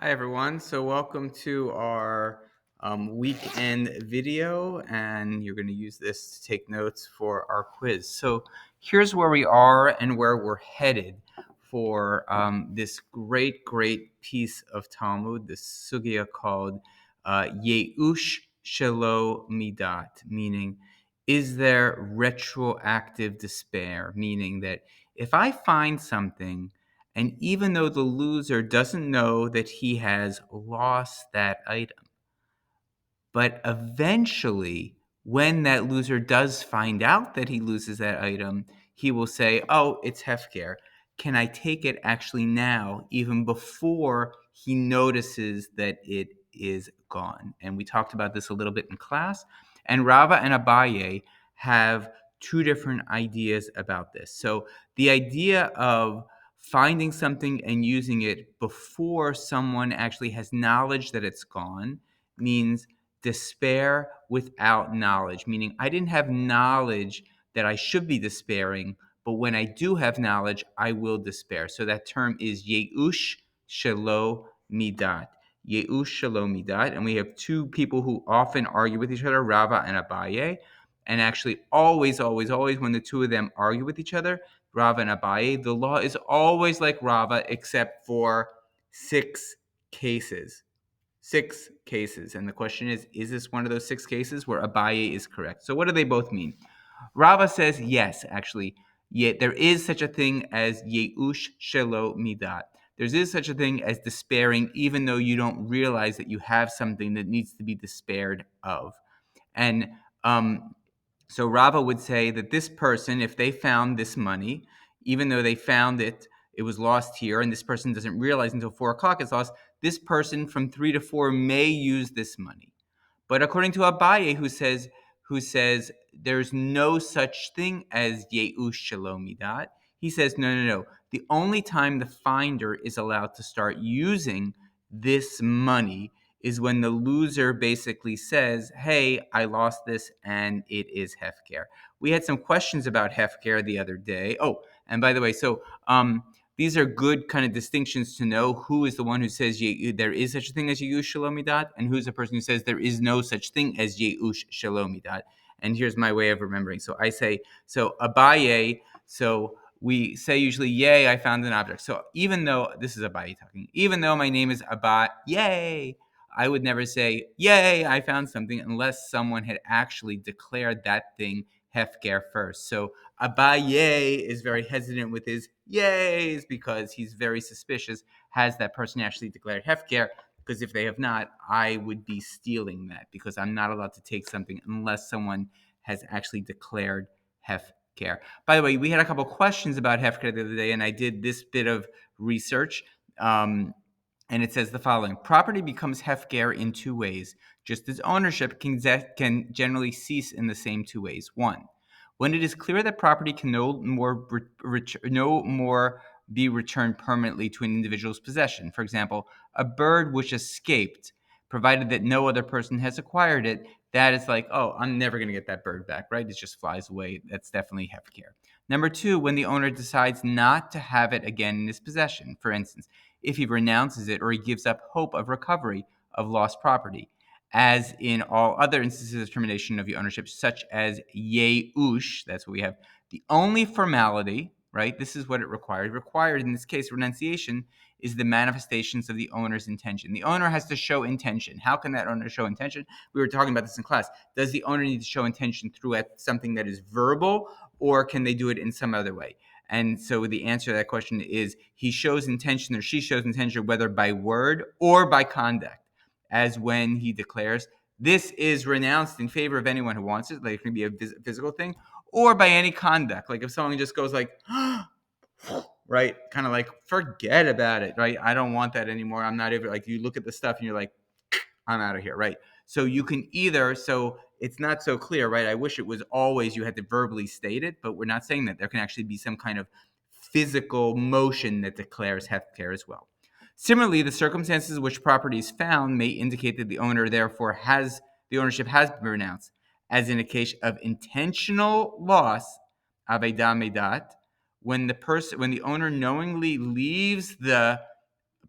Hi, everyone. So, welcome to our weekend video, and you're going to use this to take notes for our quiz. So, here's where we are and where we're headed for this great piece of Talmud, this sugya called Yeush Shelo Midat, meaning, is there retroactive despair? Meaning that if I find something and even though the loser doesn't know that he has lost that item, but eventually, when that loser does find out that he loses that item, he will say, "Oh, it's Hefker. Can I take it actually now, even before he notices that it is gone?" And we talked about this a little bit in class. And Rava and Abaye have two different ideas about this. So the idea of finding something and using it before someone actually has knowledge that it's gone means despair without knowledge, meaning I didn't have knowledge that I should be despairing, but when I do have knowledge, I will despair. So that term is Yeush Shelo Midat. Yeush Shelo Midat. And we have two people who often argue with each other, Rava and Abaye. And actually, always, when the two of them argue with each other, Rava and Abaye, the law is always like Rava, except for six cases. Six cases. And the question is this one of those six cases where Abaye is correct? So what do they both mean? Rava says yes, actually. Yet there is such a thing as Yeush Shelo Midat. There is such a thing as despairing, even though you don't realize that you have something that needs to be despaired of. And so Rava would say that this person, if they found this money, even though they found it, it was lost here, and this person doesn't realize until 4 o'clock it's lost, this person from 3 to 4 may use this money. But according to Abaye, who says there's no such thing as Yeush Shalom Midat, he says no. The only time the finder is allowed to start using this money is when the loser basically says, "Hey, I lost this and it is Hefker." We had some questions about Hefker the other day. Oh, and by the way, these are good kind of distinctions to know who is the one who says there is such a thing as Yeush Shalom Midat, and who's the person who says there is no such thing as Yeush Shalom Midat. And here's my way of remembering. So I say, so Abaye, so we say usually, "Yay, I found an object." So even though this is Abaye talking, even though my name is Abaye, I would never say, "Yay, I found something," unless someone had actually declared that thing Hefker first. So Abaye is very hesitant with his yays because he's very suspicious. Has that person actually declared Hefker? Because if they have not, I would be stealing that because I'm not allowed to take something unless someone has actually declared Hefker. By the way, we had a couple questions about Hefker the other day, and I did this bit of research. And it says the following: property becomes Hefker in two ways, just as ownership can generally cease in the same two ways. One, when it is clear that property can no more be returned permanently to an individual's possession. For example, a bird which escaped, provided that no other person has acquired it, that is like, "Oh, I'm never going to get that bird back," right? It just flies away. That's definitely Hefker. Number two, when the owner decides not to have it again in his possession. For instance, if he renounces it or he gives up hope of recovery of lost property, as in all other instances of termination of the ownership, such as Yeush, that's what we have. The only formality, right? This is what it required. Required in this case, renunciation is the manifestations of the owner's intention. The owner has to show intention. How can that owner show intention? We were talking about this in class. Does the owner need to show intention through something that is verbal, or can they do it in some other way? And so the answer to that question is he shows intention or she shows intention, whether by word or by conduct, as when he declares, "This is renounced in favor of anyone who wants it," like it can be a physical thing, or by any conduct. Like if someone just goes like, right, kind of like, forget about it, right? I don't want that anymore. I'm not even like, you look at the stuff and you're like, "I'm out of here," right? So you can either, so it's not so clear, right? I wish it was always you had to verbally state it, but we're not saying that. There can actually be some kind of physical motion that declares Hefker as well. Similarly, the circumstances in which property is found may indicate that the owner therefore has the ownership has been renounced, as in a case of intentional loss, Aveda Medat, when the owner knowingly leaves the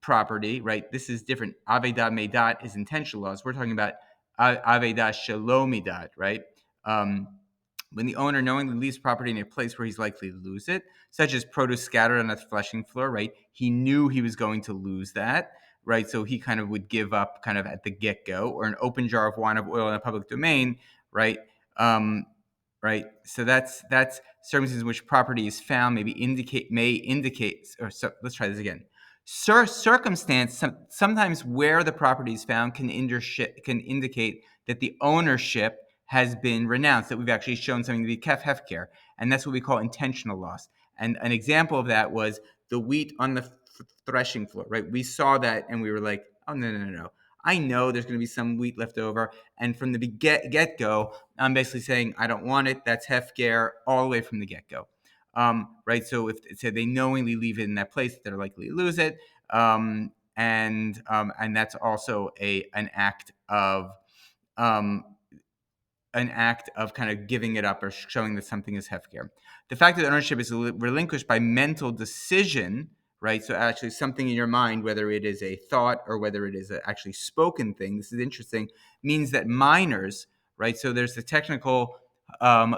property, right? This is different. Avedah Medat is intentional loss. We're talking about Avedah Shalomidat, right? When the owner knowingly leaves property in a place where he's likely to lose it, such as produce scattered on the threshing floor, right? He knew he was going to lose that, right? So he kind of would give up kind of at the get-go, or an open jar of wine of oil in a public domain, right? Right. So that's circumstances in which property is found may indicate. Or so, let's try this again. Circumstance sometimes where the property is found can indicate that the ownership has been renounced, that we've actually shown something to be hefker, and that's what we call intentional loss. And an example of that was the wheat on the threshing floor, right? We saw that and we were like, oh, no. I know there's going to be some wheat left over. And from the get-go, I'm basically saying, I don't want it. That's hefker all the way from the get-go. Right? So if they knowingly leave it in that place, they're likely to lose it. And that's also an act of kind of giving it up or showing that something is hefker. The fact that ownership is relinquished by mental decision, right? So actually something in your mind, whether it is a thought or whether it is an actually spoken thing, this is interesting, means that minors, right? So there's the technical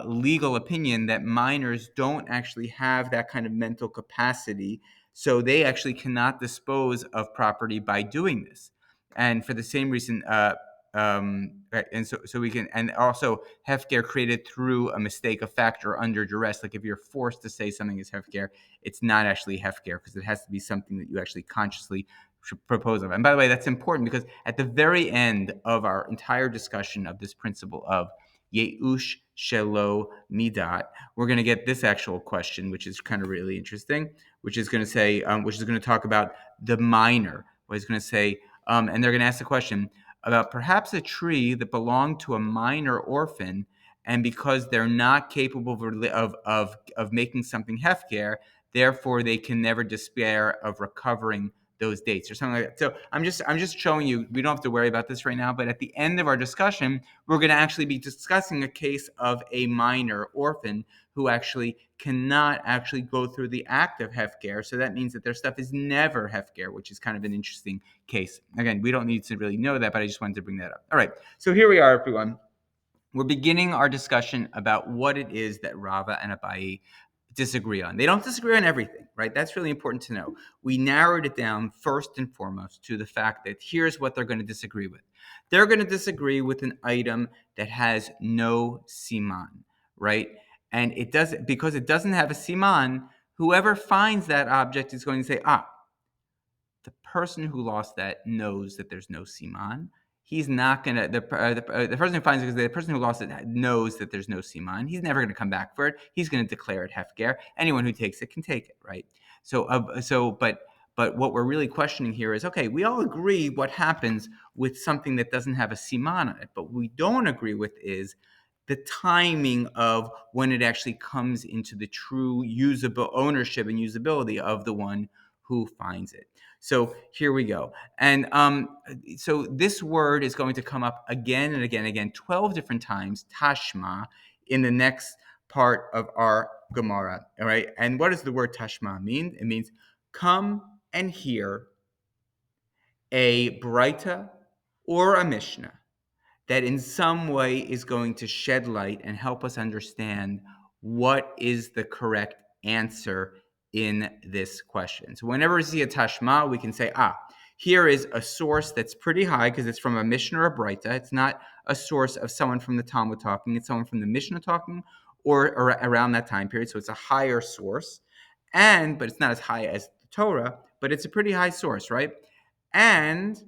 legal opinion that minors don't actually have that kind of mental capacity. So they actually cannot dispose of property by doing this. And for the same reason, right, and so we can, and also hefker created through a mistake, a fact, or under duress. Like if you're forced to say something is hefker, it's not actually hefker because it has to be something that you actually consciously propose of. And by the way, that's important because at the very end of our entire discussion of this principle of Yeush Shelo Midat, we're going to get this actual question, which is kind of really interesting, which is going to say, which is going to talk about the minor. What he's going to say, and they're going to ask the question about perhaps a tree that belonged to a minor orphan, and because they're not capable of making something hefker, therefore they can never despair of recovering those dates or something like that. So I'm just showing you, we don't have to worry about this right now, but at the end of our discussion, we're going to actually be discussing a case of a minor orphan who actually cannot actually go through the act of hefker. So that means that their stuff is never hefker, which is kind of an interesting case. Again, we don't need to really know that, but I just wanted to bring that up. All right, so here we are, everyone. We're beginning our discussion about what it is that Rava and Abaye disagree on. They don't disagree on everything, right? That's really important to know. We narrowed it down first and foremost to the fact that here's what they're going to disagree with. They're going to disagree with an item that has no siman, right? And it doesn't, because it doesn't have a siman, whoever finds that object is going to say, the person who lost that knows that there's no siman. He's not gonna, the person who finds it, because the person who lost it knows that there's no siman. He's never gonna come back for it. He's gonna declare it hefker. Anyone who takes it can take it, right? But what we're really questioning here is, okay, we all agree what happens with something that doesn't have a siman on it, but what we don't agree with is the timing of when it actually comes into the true usable ownership and usability of the one who finds it. So here we go. And so this word is going to come up again and again, 12 different times, tashma, in the next part of our Gemara. All right. And what does the word tashma mean? It means come and hear a Braita or a Mishnah that in some way is going to shed light and help us understand what is the correct answer in this question. So whenever we see a tashma, we can say, here is a source that's pretty high because it's from a Mishnah or a Braita. It's not a source of someone from the Talmud talking. It's someone from the Mishnah talking or around that time period. So it's a higher source. But it's not as high as the Torah, but it's a pretty high source, right? And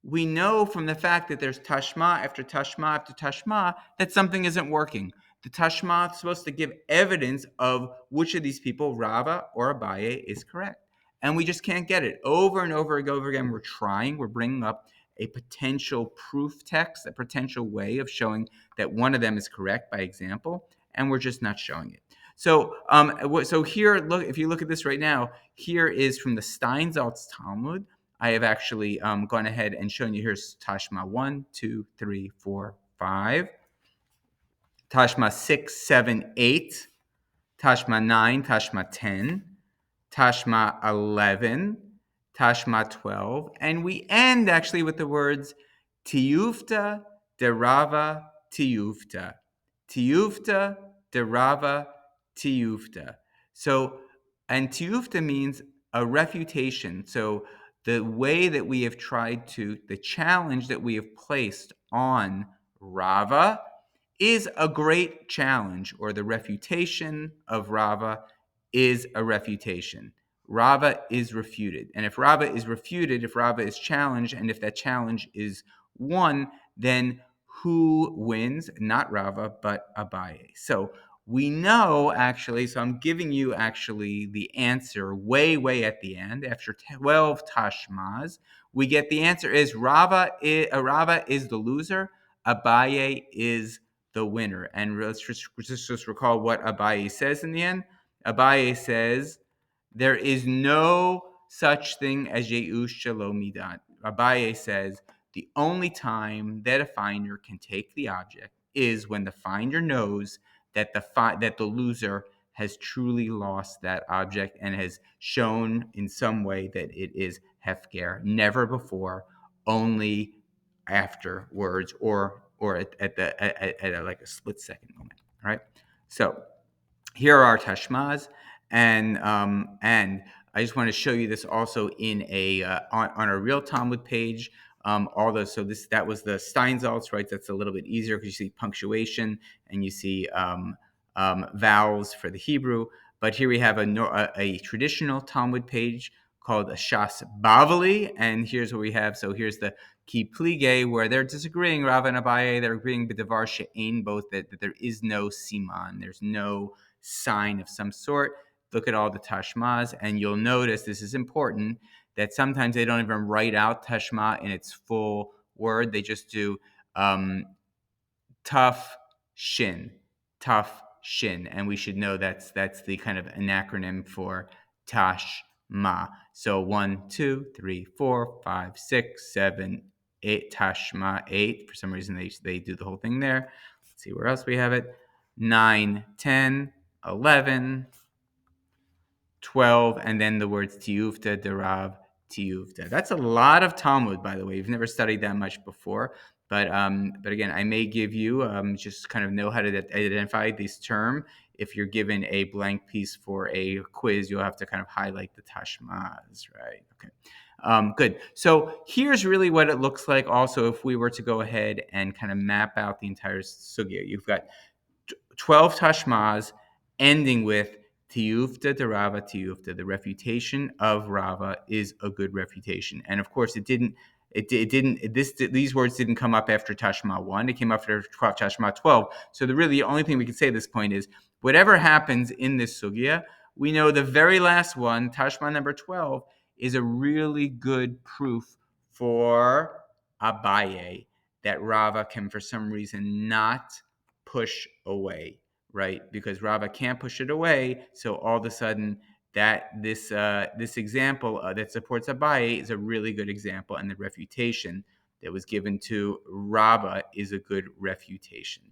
we know from the fact that there's tashma after tashma after tashma that something isn't working. The tashma is supposed to give evidence of which of these people, Rava or Abaye, is correct. And we just can't get it. Over and over again, we're trying. We're bringing up a potential proof text, a potential way of showing that one of them is correct by example, and we're just not showing it. So here, look, if you look at this right now, here is from the Steinsaltz Talmud. I have actually gone ahead and shown you. Here's Tashma 1, 2, 3, 4, 5. Tashma 6, 7, 8. Tashma 9, Tashma 10. Tashma 11. Tashma 12. And we end actually with the words Tiyufta de Rava Tiyufta. Tiyufta de Rava Tiyufta. So, and Tiyufta means a refutation. So, the way that we have tried to, the challenge that we have placed on Rava is a great challenge, or the refutation of Rava is a refutation. Rava is refuted. And if Rava is refuted, if Rava is challenged, and if that challenge is won, then who wins? Not Rava, but Abaye. So we know actually, so I'm giving you actually the answer way at the end. After 12 Tashmas, we get the answer is Rava is the loser, Abaye is the winner. And let's just recall what Abaye says in the end. Abaye says, there is no such thing as Yeush Shalom Midat. Abaye says, the only time that a finder can take the object is when the finder knows that the loser has truly lost that object and has shown in some way that it is hefker, never before, only afterwards, or at like a split second moment. All right. So here are our tashmas, and I just want to show you this also in a on a real Talmud page. All those, so that was the Steinsaltz, right? That's a little bit easier because you see punctuation and you see vowels for the Hebrew. But here we have a traditional Talmud page called a Shas Bavli, and here's what we have. So here's the Ki Plige, where they're disagreeing, Rav and Abaye, they're agreeing b'davar she'ein, both that there is no siman, there's no sign of some sort. Look at all the tashmas, and you'll notice, this is important, that sometimes they don't even write out tashma in its full word. They just do tough shin, and we should know that's the kind of an acronym for tashma. So 1, 2, 3, 4, 5, 6, 7, 8, tashma 8. For some reason they do the whole thing there. Let's see where else we have it. 9, 10, 11, 12, and then the words tiyufta, derav, tiyufta. That's a lot of Talmud, by the way. You've never studied that much before. But again, I may give you just kind of know how to identify this term. If you're given a blank piece for a quiz, you'll have to kind of highlight the tashmas, right? Okay. Good. So here's really what it looks like also if we were to go ahead and kind of map out the entire sugya. You've got 12 tashmas ending with tiyufta de Rava tiyufta. The refutation of Rava is a good refutation. And of course, these words didn't come up after Tashma 1. It came after Tashma 12. So the only thing we can say at this point is whatever happens in this sugya, we know the very last one, Tashma number 12, is a really good proof for Abaye that Rava can, for some reason, not push away, right? Because Rava can't push it away, so all of a sudden that this example that supports Abaye is a really good example, and the refutation that was given to Rava is a good refutation.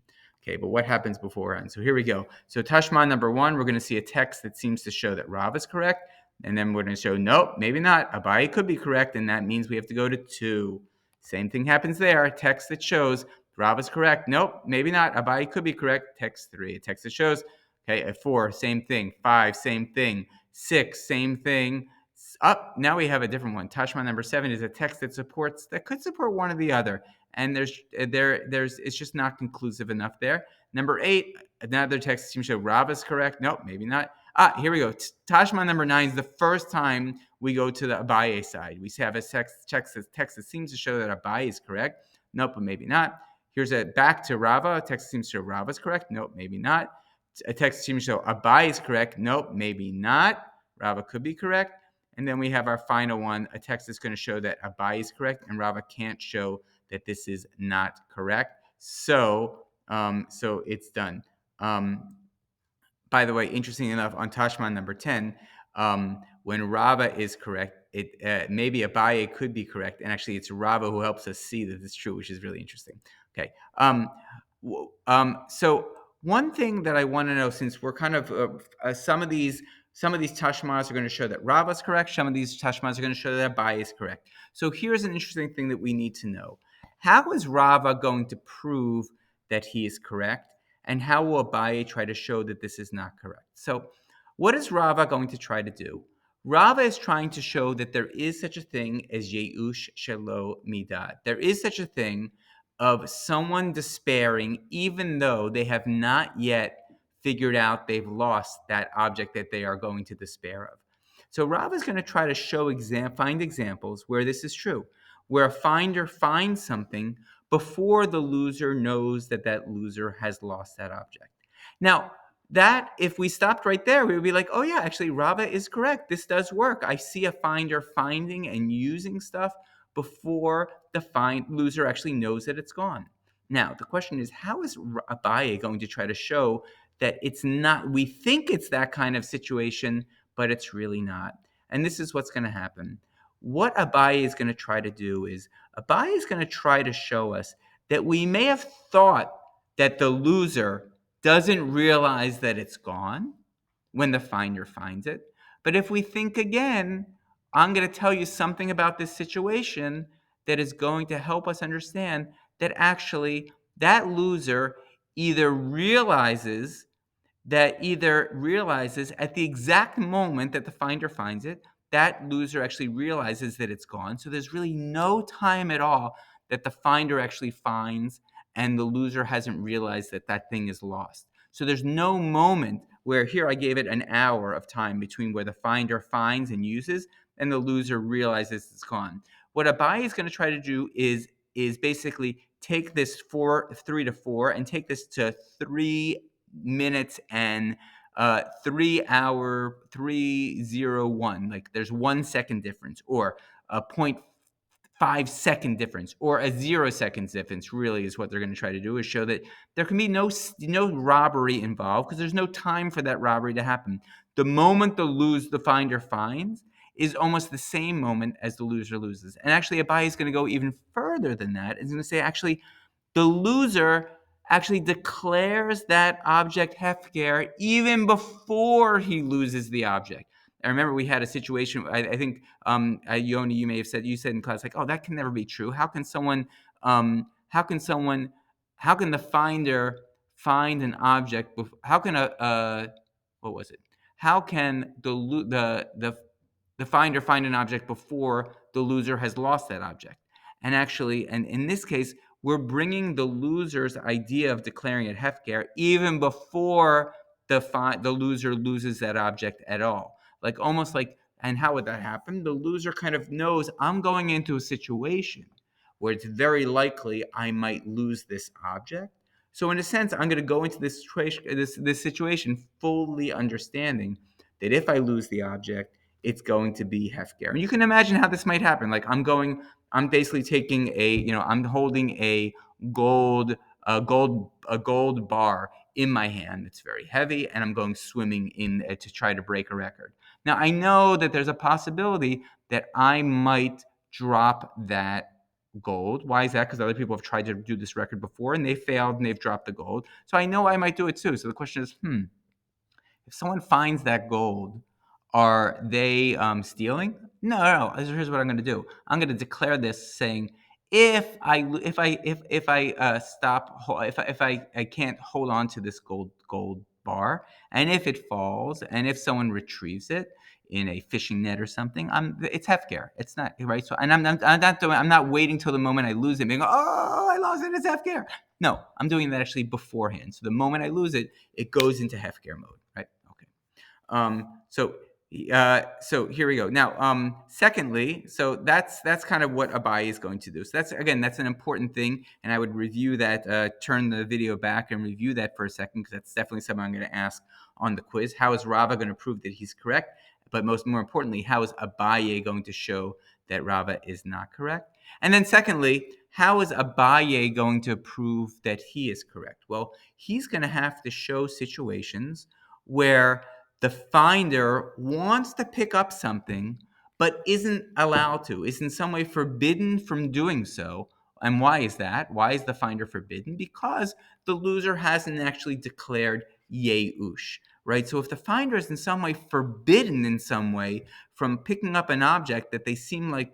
Okay, but what happens beforehand? So here we go. So Tashma number 1, we're going to see a text that seems to show that Rava is correct, and then we're going to show, nope, maybe not. Abaye could be correct, and that means we have to go to 2. Same thing happens there. A text that shows Rav is correct. Nope, maybe not. Abaye could be correct. Text 3. A text that shows, okay, at 4, same thing. 5, same thing. 6, same thing. Up, now we have a different one. Tashma number 7 is a text that could support one or the other. And there's it's just not conclusive enough there. Number 8, another text seems to show Rav is correct. Nope, maybe not. Here we go. Tashma number 9 is the first time we go to the Abaye side. We have a text that seems to show that Abaye is correct. Nope, but maybe not. Here's a back to Rava. A text seems to show Rava is correct. Nope, maybe not. A text seems to show Abaye is correct. Nope, maybe not. Rava could be correct. And then we have our final one. A text that's going to show that Abaye is correct, and Rava can't show that this is not correct. So it's done. By the way, interesting enough, on Tashma number 10, when Rava is correct, maybe Abaye could be correct, and actually it's Rava who helps us see that it's true, which is really interesting. Okay. So one thing that I want to know, since we're kind of some of these Some of these Tashmas are going to show that Rava is correct. Some of these Tashmas are going to show that Abaye is correct. So here's an interesting thing that we need to know. How is Rava going to prove that he is correct? And how will Abaye try to show that this is not correct? So what is Rava going to try to do? Rava is trying to show that there is such a thing as Yeush Shelo Midad. There is such a thing of someone despairing even though they have not yet figured out they've lost that object that they are going to despair of. So Rava is going to try to find examples where this is true, where a finder finds something before the loser knows that that loser has lost that object. Now, that if we stopped right there, we would be like, oh yeah, actually Rava is correct. This does work. I see a finder finding and using stuff before the loser actually knows that it's gone. Now, the question is, how is Abaye going to try to show that it's not, we think it's that kind of situation, but it's really not? And this is what's going to happen. What Abaye is going to try to do is, Abaye is going to try to show us that we may have thought that the loser doesn't realize that it's gone when the finder finds it. But if we think again, I'm going to tell you something about this situation that is going to help us understand that actually that loser either realizes at the exact moment that the finder finds it, that loser actually realizes that it's gone. So there's really no time at all that the finder actually finds and the loser hasn't realized that that thing is lost. So there's no moment where here I gave it an hour of time between where the finder finds and uses and the loser realizes it's gone. What Abaye is going to try to do is basically take this 3 to 4 and take this to 3 minutes and 3 hour 301. Like there's 1 second difference, or a 0.5 second difference, or a 0 seconds difference. Really, is what they're going to try to do, is show that there can be no robbery involved because there's no time for that robbery to happen. The moment the finder finds is almost the same moment as the loser loses. And actually, Abaye is going to go even further than that. It's going to say actually the loser actually declares that object hefker even before he loses the object. I remember we had a situation. I think Yoni, you said in class, like, oh, that can never be true. How can the finder find an object? How can what was it? How can the finder find an object before the loser has lost that object? And actually, and in this case, we're bringing the loser's idea of declaring it hefker even before the loser loses that object at all. Like almost like, and how would that happen? The loser kind of knows I'm going into a situation where it's very likely I might lose this object. So in a sense, I'm going to go into this situation fully understanding that if I lose the object, it's going to be hefker. And you can imagine how this might happen. Like I'm basically taking I'm holding a gold bar in my hand. It's very heavy, and I'm going swimming in to try to break a record. Now I know that there's a possibility that I might drop that gold. Why is that? Because other people have tried to do this record before and they failed and they've dropped the gold. So I know I might do it too. So the question is, if someone finds that gold, are they stealing? No. Here's what I'm going to do. I'm going to declare this saying, if I can't hold on to this gold bar, and if it falls, and if someone retrieves it in a fishing net or something, it's hefker. It's not right. So, and I'm not waiting till the moment I lose it, being, oh, I lost it. It's hefker. No, I'm doing that actually beforehand. So the moment I lose it, it goes into hefker mode. Right. So here we go. Now, secondly, so that's kind of what Abaye is going to do. So that's an important thing, and I would review that. Turn the video back and review that for a second, because that's definitely something I'm going to ask on the quiz. How is Rava going to prove that he's correct? But more importantly, how is Abaye going to show that Rava is not correct? And then secondly, how is Abaye going to prove that he is correct? Well, he's going to have to show situations where the finder wants to pick up something but isn't allowed to, is in some way forbidden from doing so. And why is that? Why is the finder forbidden? Because the loser hasn't actually declared Yeush, right? So if the finder is in some way forbidden in some way from picking up an object that they seem like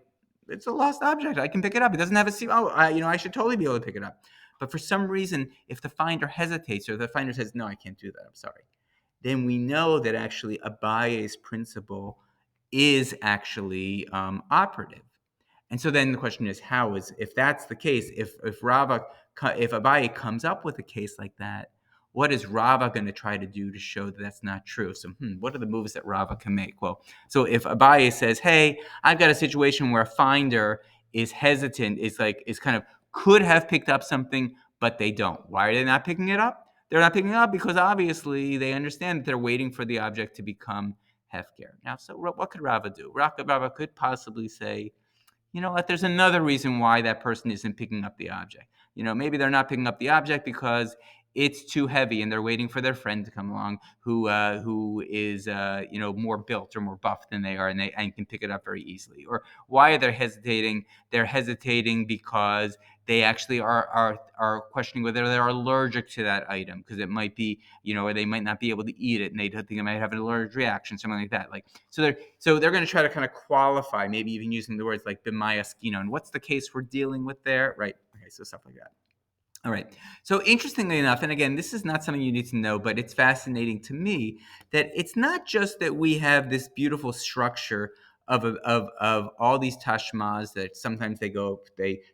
it's a lost object, I can pick it up. It doesn't have a seal. Oh, I should totally be able to pick it up. But for some reason, if the finder hesitates or the finder says, no, I can't do that, I'm sorry, then we know that actually Abaye's principle is actually operative. And so then the question is, how is, if that's the case, if Abaye comes up with a case like that, what is Rava going to try to do to show that that's not true? So, what are the moves that Rava can make? Well, so if Abaye says, "Hey, I've got a situation where a finder is hesitant, is kind of could have picked up something, but they don't. Why are they not picking it up? They're not picking it up because obviously they understand that they're waiting for the object to become hefker. Now, so what could Rava do? Rava could possibly say, you know what, there's another reason why that person isn't picking up the object. Maybe they're not picking up the object because it's too heavy and they're waiting for their friend to come along who is more built or more buff than they are, and can pick it up very easily. Or why are they hesitating? They're hesitating because they actually are questioning whether they're allergic to that item, because it might be, or they might not be able to eat it and they think they might have an allergic reaction, something like that. So they're going to try to kind of qualify, maybe even using the words like b'maya skino, and what's the case we're dealing with there, right? Okay, so stuff like that. All right. So interestingly enough, and again, this is not something you need to know, but it's fascinating to me that it's not just that we have this beautiful structure of all these tashmas that sometimes they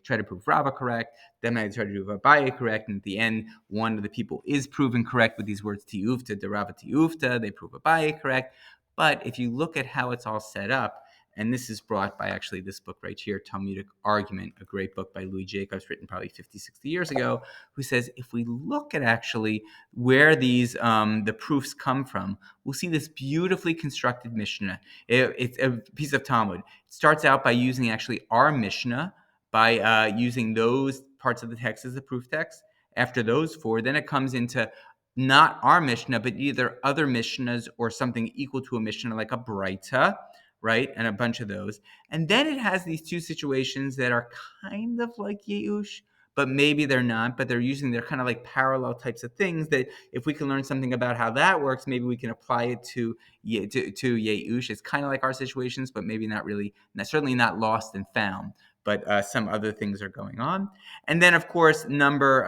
try to prove Rava correct, then they try to prove Abaye correct, and at the end, one of the people is proven correct with these words tiyufta, de Rava tiyufta, they prove Abaye correct. But if you look at how it's all set up, and this is brought by actually this book right here, Talmudic Argument, a great book by Louis Jacobs, written probably 50, 60 years ago, who says if we look at actually where these the proofs come from, we'll see this beautifully constructed Mishnah. It's a piece of Talmud. It starts out by using actually our Mishnah, by using those parts of the text as the proof text. After those four, then it comes into not our Mishnah, but either other Mishnahs or something equal to a Mishnah, like a Braita, right? And a bunch of those. And then it has these two situations that are kind of like Yeush, but maybe they're not, but they're kind of like parallel types of things that if we can learn something about how that works, maybe we can apply it to Yeush. It's kind of like our situations, but maybe not really, certainly not lost and found, but some other things are going on. And then, of course, number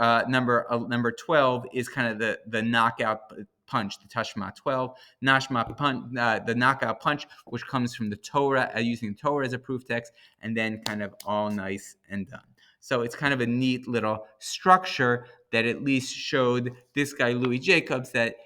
12 is kind of the knockout punch, the Tashma 12, Nashma punch, the knockout punch, which comes from the Torah, using the Torah as a proof text, and then kind of all nice and done. So it's kind of a neat little structure that at least showed this guy, Louis Jacobs, that,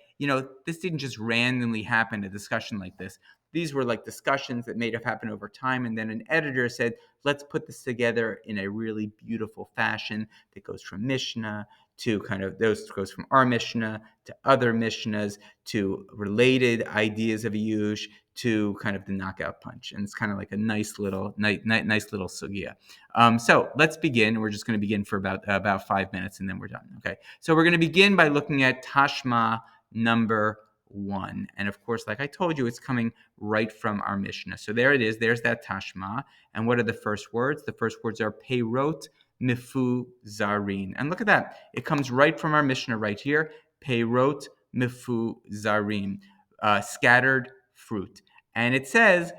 this didn't just randomly happen, a discussion like this. These were like discussions that may have happened over time. And then an editor said, let's put this together in a really beautiful fashion that goes from Mishnah to goes from our Mishnah to other Mishnahs to related ideas of Yush to kind of the knockout punch. And it's kind of like a nice little sugya. So let's begin. We're just going to begin for about 5 minutes and then we're done. Okay. So we're going to begin by looking at Tashma number 1. And of course, like I told you, it's coming right from our Mishnah. So there it is. There's that Tashma. And what are the first words? The first words are Peirot Mifu Zarin. And look at that. It comes right from our Mishnah right here. Peirot Mifu Zarin. Scattered fruit. And it says,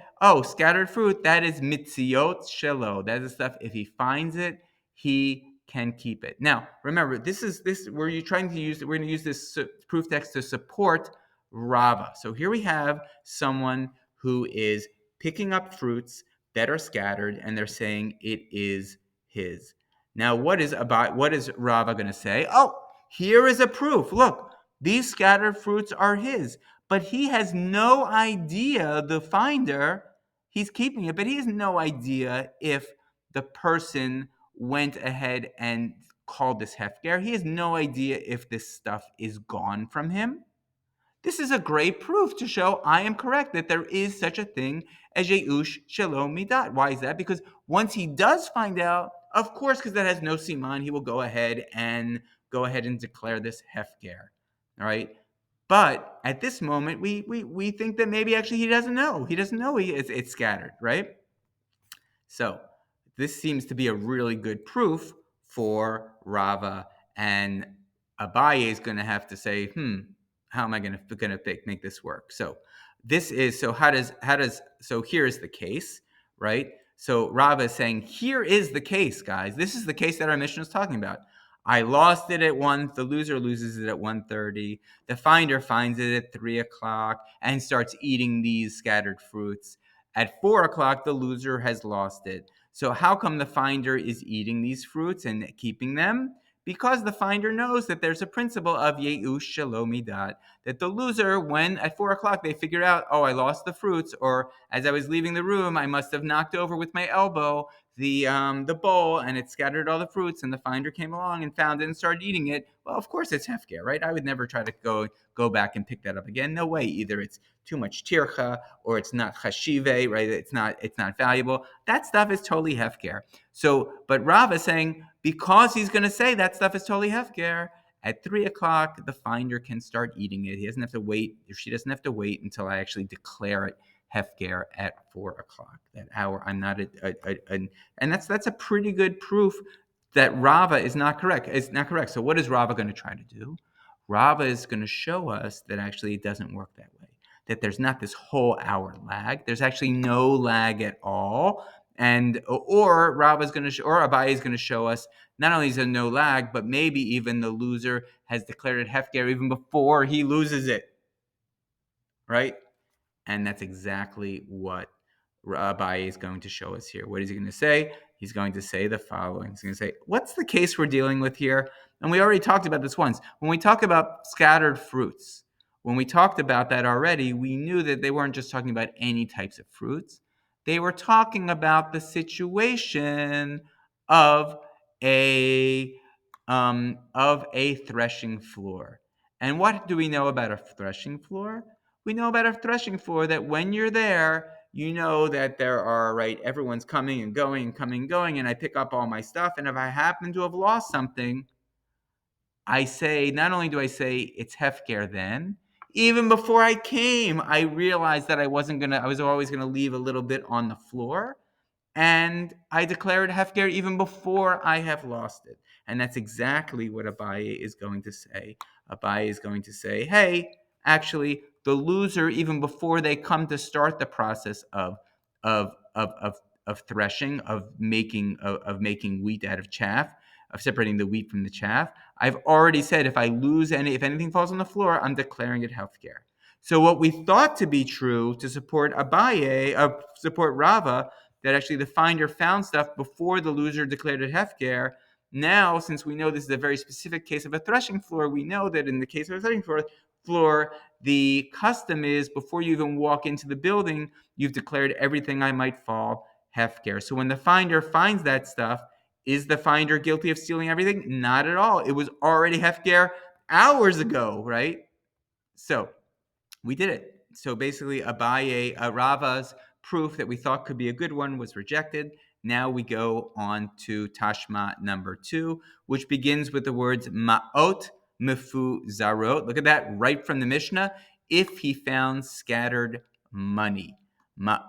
scattered fruit, that is mitziot shelo. That is the stuff, if he finds it, he can keep it. Now, remember, we're going to use this proof text to support Rava. So here we have someone who is picking up fruits that are scattered, and they're saying it is his. Now, what is Rava going to say? Here is a proof. Look, these scattered fruits are his, but he has no idea, the finder, he's keeping it, but he has no idea if the person went ahead and called this hefker. He has no idea if this stuff is gone from him. This is a great proof to show I am correct, that there is such a thing as Yeush Shalom Midat. Why is that? Because once he does find out, of course, because that has no siman, he will go ahead and declare this hefker. All right. But at this moment, we think that maybe actually he doesn't know. He doesn't know it's scattered, right? So this seems to be a really good proof for Rava, and Abaye is going to have to say, how am I going to make this work? So this is so how does so here's the case, right? So Rava is saying, here is the case, guys. This is the case that our mission is talking about. I lost it at 1. The loser loses it at 1:30. The finder finds it at 3 o'clock and starts eating these scattered fruits. At 4 o'clock, the loser has lost it. So how come the finder is eating these fruits and keeping them? Because the finder knows that there's a principle of Yeush Shalom Midat, that the loser, when at 4 o'clock they figure out, oh, I lost the fruits, or as I was leaving the room, I must have knocked over with my elbow the bowl and it scattered all the fruits, and the finder came along and found it and started eating it. Well, of course it's hefker, right? I would never try to go back and pick that up again. No way. Either it's too much tircha or it's not chashive, right? It's not valuable. That stuff is totally hefker. So, but Rav is saying, because he's going to say that stuff is totally hefker, at 3 o'clock, the finder can start eating it. He doesn't have to wait, or she doesn't have to wait until I actually declare it hefker at 4 o'clock. That hour, I'm not and that's a pretty good proof that Rava is not correct. It's not correct. So what is Rava going to try to do? Rava is going to show us that actually it doesn't work that way. That there's not this whole hour lag. There's actually no lag at all. And or Rava's going to or Abaye is going to show us not only is there no lag, but maybe even the loser has declared it hefker even before he loses it, right? And that's exactly what Abaye is going to show us here. What is he going to say? He's going to say the following. He's going to say, what's the case we're dealing with here? And we already talked about this once. When we talk about scattered fruits, when we talked about that already, we knew that they weren't just talking about any types of fruits. They were talking about the situation of a threshing floor. And what do we know about a threshing floor? We know about a threshing floor that when you're there, you know that there are, right, everyone's coming and going and coming and going, and I pick up all my stuff. And if I happen to have lost something, I say, not only do I say it's hefker then, even before I came, I realized that I was always gonna leave a little bit on the floor. And I declare it hefker even before I have lost it. And that's exactly what Abaye is going to say. Abaye is going to say, hey, actually, the loser, even before they come to start the process of of of, of threshing, of making wheat out of chaff, of separating the wheat from the chaff, I've already said if if anything falls on the floor, I'm declaring it hefker. So what we thought to be true to support Abaye, support Rava, that actually the finder found stuff before the loser declared it hefker. Now, since we know this is a very specific case of a threshing floor, we know that in the case of a threshing floor, the custom is before you even walk into the building, you've declared everything I might fall hefker. So when the finder finds that stuff, is the finder guilty of stealing everything? Not at all. It was already hefker hours ago, right? So we did it. So basically, Rava's proof that we thought could be a good one was rejected. Now we go on to Tashma number 2, which begins with the words Ma'ot Mefu Zarot. Look at that right from the Mishnah. If he found scattered money.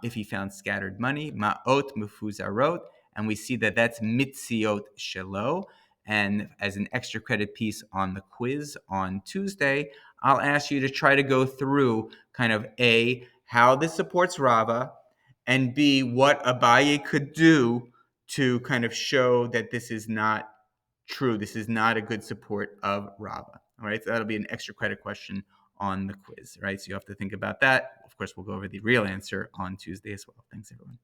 If he found scattered money, Ma'ot Mefu Zarot. And we see that that's Mitziot Shelo. And as an extra credit piece on the quiz on Tuesday, I'll ask you to try to go through kind of A, how this supports Rava, and B, what Abaye could do to kind of show that this is not true. This is not a good support of Rava. All right, so that'll be an extra credit question on the quiz, right? So you have to think about that. Of course, we'll go over the real answer on Tuesday as well. Thanks, everyone.